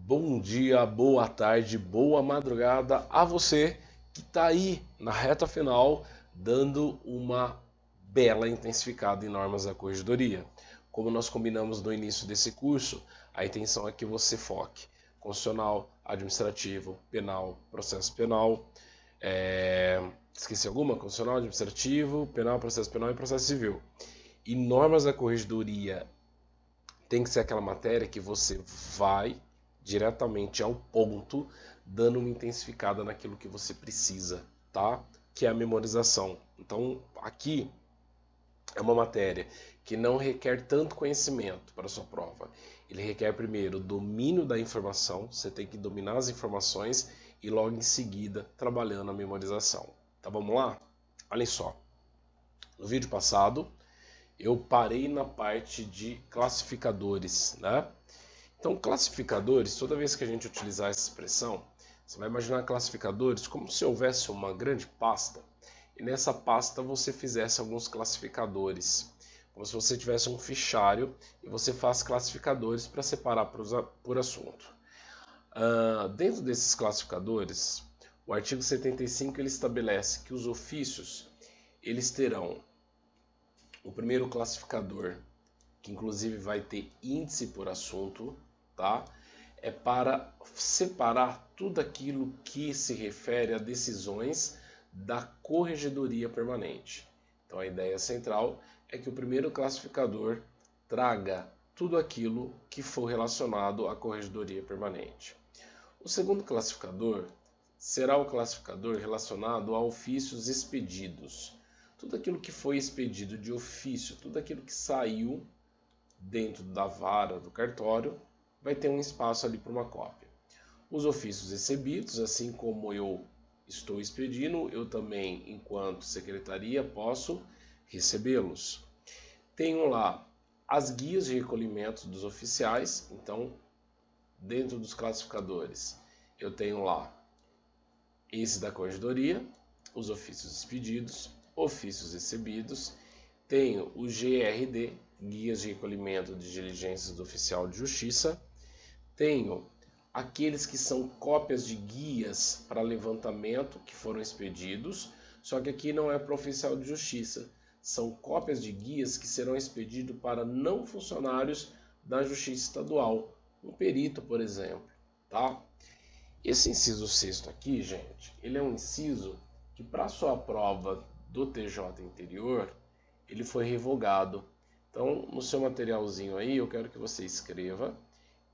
Bom dia, boa tarde, boa madrugada a você que está aí na reta final dando uma bela intensificada em normas da corregedoria. Como nós combinamos no início desse curso, a intenção é que você foque constitucional, administrativo, penal, processo penal, esqueci alguma? Constitucional, administrativo, penal, processo penal e processo civil. E normas da corregedoria tem que ser aquela matéria que você vai diretamente ao ponto, dando uma intensificada naquilo que você precisa, tá? Que é a memorização. Então, aqui é uma matéria que não requer tanto conhecimento para a sua prova. Ele requer primeiro o domínio da informação, você tem que dominar as informações e logo em seguida trabalhando a memorização. Tá, vamos lá? Olhem só. No vídeo passado, eu parei na parte de classificadores, né? Então, classificadores, toda vez que a gente utilizar essa expressão, você vai imaginar classificadores como se houvesse uma grande pasta e nessa pasta você fizesse alguns classificadores, como se você tivesse um fichário e você faz classificadores para separar por assunto. Dentro desses classificadores, o artigo 75 ele estabelece que os ofícios eles terão o primeiro classificador, que inclusive vai ter índice por assunto, tá? É para separar tudo aquilo que se refere a decisões da corregedoria permanente. Então a ideia central é que o primeiro classificador traga tudo aquilo que for relacionado à corregedoria permanente. O segundo classificador será o classificador relacionado a ofícios expedidos. Tudo aquilo que foi expedido de ofício, tudo aquilo que saiu dentro da vara do cartório, vai ter um espaço ali para uma cópia. Os ofícios recebidos, assim como eu estou expedindo, eu também, enquanto secretaria, posso recebê-los. Tenho lá as guias de recolhimento dos oficiais, então, dentro dos classificadores, eu tenho lá esse da corregedoria, os ofícios expedidos, ofícios recebidos, tenho o GRD, Guias de Recolhimento de Diligências do Oficial de Justiça, tenho aqueles que são cópias de guias para levantamento que foram expedidos, só que aqui não é para oficial de justiça, são cópias de guias que serão expedidos para não funcionários da Justiça Estadual, um perito, por exemplo, tá? Esse inciso 6º aqui, gente, ele é um inciso que para sua prova do TJ interior, ele foi revogado. Então, no seu materialzinho aí, eu quero que você escreva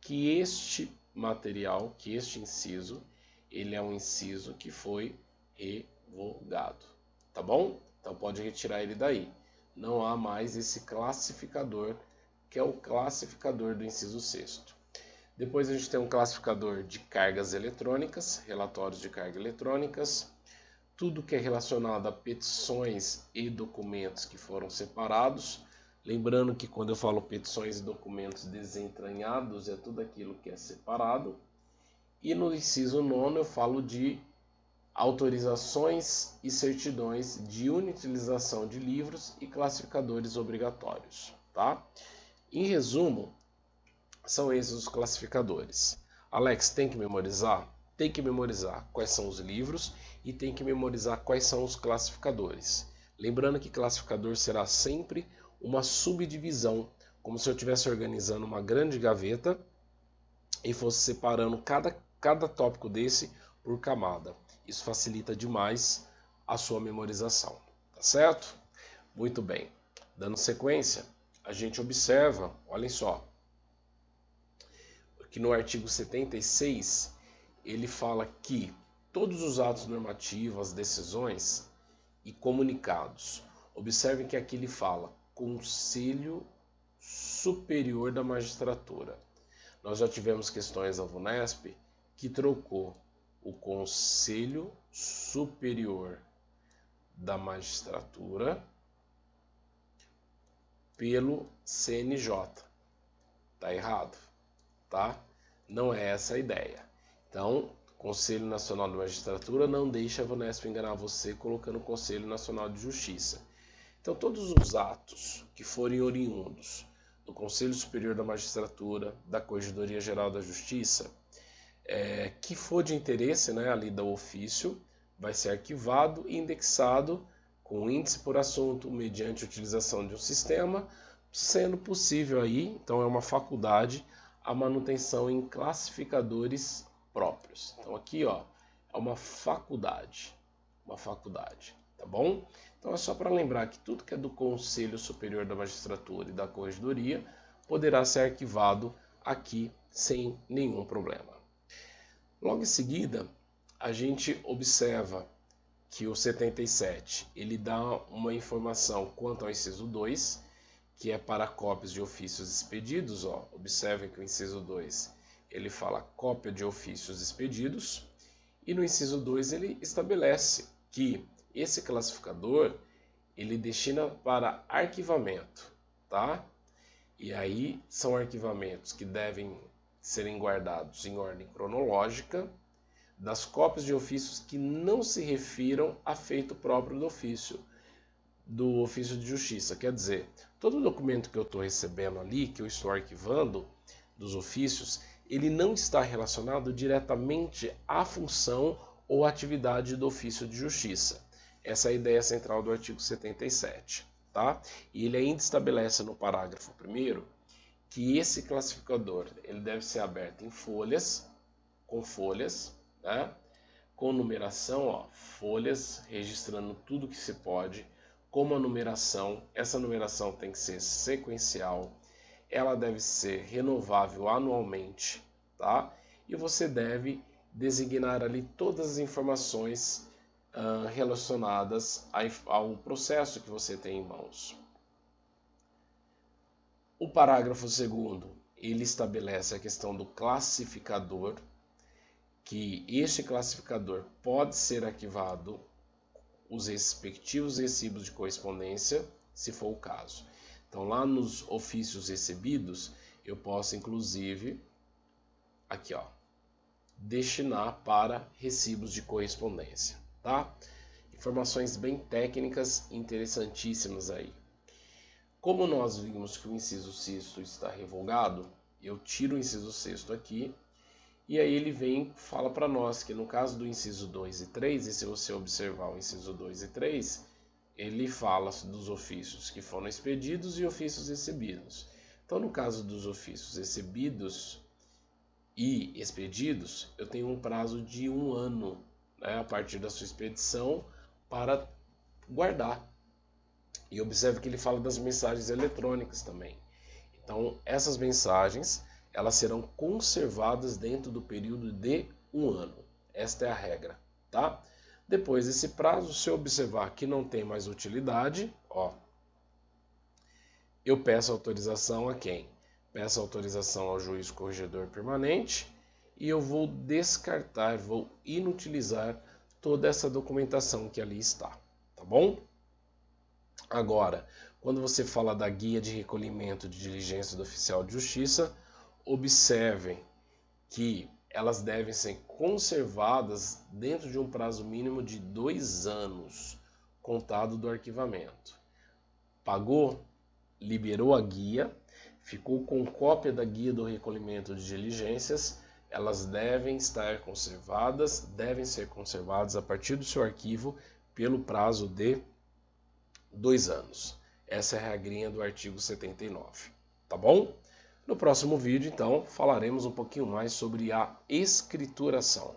que este material, que este inciso, ele é um inciso que foi revogado, tá bom? Então, pode retirar ele daí. Não há mais esse classificador, que é o classificador do inciso 6º. Depois a gente tem um classificador de cargas eletrônicas, relatórios de cargas eletrônicas, tudo que é relacionado a petições e documentos que foram separados. Lembrando que quando eu falo petições e documentos desentranhados, é tudo aquilo que é separado. E no inciso 9 eu falo de autorizações e certidões de inutilização de livros e classificadores obrigatórios, tá? Em resumo, são esses os classificadores. Alex, tem que memorizar? Tem que memorizar quais são os livros e tem que memorizar quais são os classificadores. Lembrando que classificador será sempre uma subdivisão, como se eu estivesse organizando uma grande gaveta e fosse separando cada tópico desse por camada. Isso facilita demais a sua memorização, tá certo? Muito bem. Dando sequência, a gente observa, olhem só, que no artigo 76 ele fala que todos os atos normativos, as decisões e comunicados, observem que aqui ele fala Conselho Superior da Magistratura. Nós já tivemos questões da VUNESP que trocou o Conselho Superior da Magistratura pelo CNJ. Tá errado, tá? Não é essa a ideia. Então, Conselho Nacional de Magistratura, não deixe a VUNESP enganar você colocando Conselho Nacional de Justiça. Então, todos os atos que forem oriundos do Conselho Superior da Magistratura, da Corregedoria Geral da Justiça, que for de interesse, né, ali do ofício, vai ser arquivado e indexado com índice por assunto, mediante a utilização de um sistema, sendo possível aí, então é uma faculdade, a manutenção em classificadores próprios. Então aqui, ó, é uma faculdade, tá bom? Então é só para lembrar que tudo que é do Conselho Superior da Magistratura e da Corregedoria poderá ser arquivado aqui sem nenhum problema. Logo em seguida, a gente observa que o 77, ele dá uma informação quanto ao inciso 2, que é para cópias de ofícios expedidos. Ó. Observem que o inciso 2, ele fala cópia de ofícios expedidos, e no inciso 2 ele estabelece que esse classificador, ele destina para arquivamento, tá? E aí são arquivamentos que devem serem guardados em ordem cronológica, das cópias de ofícios que não se refiram a feito próprio do ofício de justiça. Quer dizer, todo documento que eu estou recebendo ali, que eu estou arquivando dos ofícios, ele não está relacionado diretamente à função ou atividade do ofício de justiça. Essa é a ideia central do artigo 77. Tá? E ele ainda estabelece no parágrafo 1º que esse classificador ele deve ser aberto em folhas, com folhas, né? Com numeração, ó, folhas, registrando tudo que se pode, como a numeração. Essa numeração tem que ser sequencial, ela deve ser renovável anualmente, tá? E você deve designar ali todas as informações relacionadas ao processo que você tem em mãos. O parágrafo 2º, ele estabelece a questão do classificador, que este classificador pode ser arquivado os respectivos recibos de correspondência, se for o caso. Então, lá nos ofícios recebidos, eu posso, inclusive, aqui, ó, destinar para recibos de correspondência, tá? Informações bem técnicas, interessantíssimas aí. Como nós vimos que o inciso 6º está revogado, eu tiro o inciso 6º aqui, e aí ele vem e fala para nós que no caso do inciso 2 e 3, e se você observar o inciso 2 e 3, ele fala dos ofícios que foram expedidos e ofícios recebidos. Então, no caso dos ofícios recebidos e expedidos, eu tenho um prazo de 1 ano, né, a partir da sua expedição, para guardar. E observe que ele fala das mensagens eletrônicas também. Então, essas mensagens, elas serão conservadas dentro do período de 1 ano. Esta é a regra, tá? Depois desse prazo, se eu observar que não tem mais utilidade, ó, eu peço autorização a quem? Peço autorização ao juiz corregedor permanente e eu vou descartar, vou inutilizar toda essa documentação que ali está, tá bom? Agora, quando você fala da guia de recolhimento de diligência do oficial de justiça, observem que elas devem ser conservadas dentro de um prazo mínimo de 2 anos, contado do arquivamento. Pagou, liberou a guia, ficou com cópia da guia do recolhimento de diligências, elas devem estar conservadas, devem ser conservadas a partir do seu arquivo pelo prazo de 2 anos. Essa é a regrinha do artigo 79, tá bom? No próximo vídeo, então, falaremos um pouquinho mais sobre a escrituração.